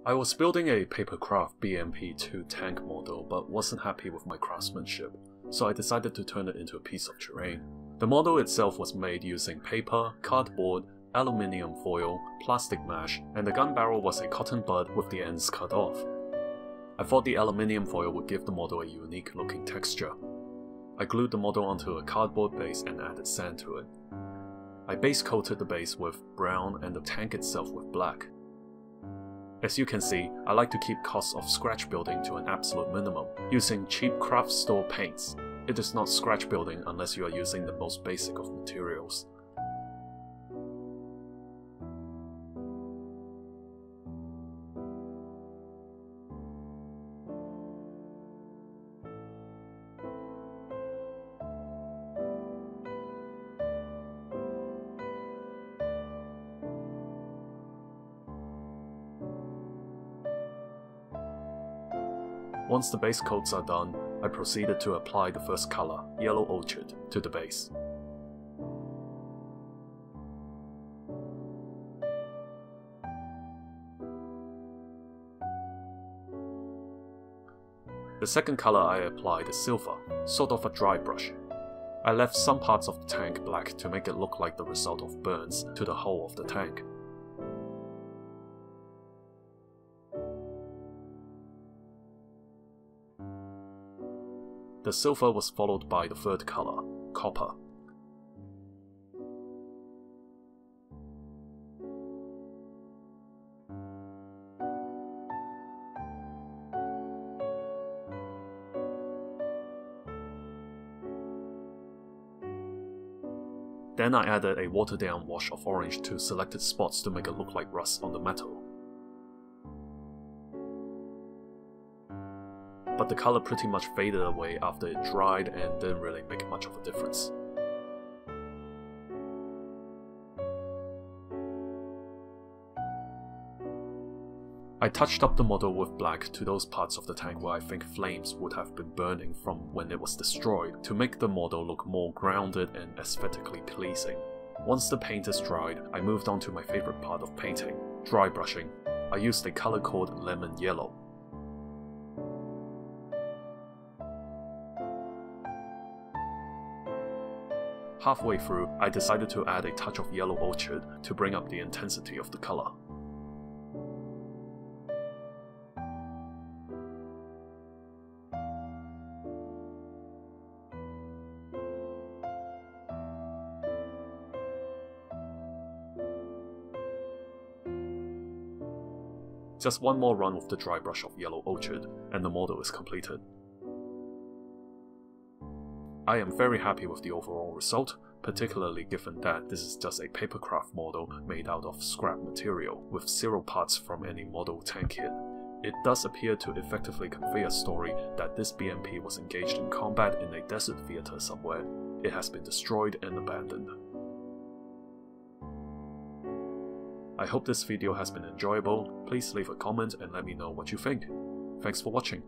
I was building a papercraft BMP-2 tank model but wasn't happy with my craftsmanship, so I decided to turn it into a piece of terrain. The model itself was made using paper, cardboard, aluminium foil, plastic mesh, and the gun barrel was a cotton bud with the ends cut off. I thought the aluminium foil would give the model a unique looking texture. I glued the model onto a cardboard base and added sand to it. I base coated the base with brown and the tank itself with black. As you can see, I like to keep costs of scratch building to an absolute minimum, using cheap craft store paints. It is not scratch building unless you are using the most basic of materials. Once the base coats are done, I proceeded to apply the first color, Yellow Orchid, to the base. The second color I applied is Silver, sort of a dry brush. I left some parts of the tank black to make it look like the result of burns to the hull of the tank. The silver was followed by the third color, Copper. Then I added a watered down wash of orange to selected spots to make it look like rust on the metal. But the color pretty much faded away after it dried and didn't really make much of a difference. I touched up the model with black to those parts of the tank where I think flames would have been burning from when it was destroyed to make the model look more grounded and aesthetically pleasing. Once the paint is dried, I moved on to my favorite part of painting, dry brushing. I used a color called Lemon Yellow. Halfway through, I decided to add a touch of Yellow Orchid to bring up the intensity of the color. Just one more run with the dry brush of Yellow Orchid, and the model is completed. I am very happy with the overall result, particularly given that this is just a papercraft model made out of scrap material, with 0 parts from any model tank kit. It does appear to effectively convey a story that this BMP was engaged in combat in a desert theater somewhere. It has been destroyed and abandoned. I hope this video has been enjoyable. Please leave a comment and let me know what you think. Thanks for watching.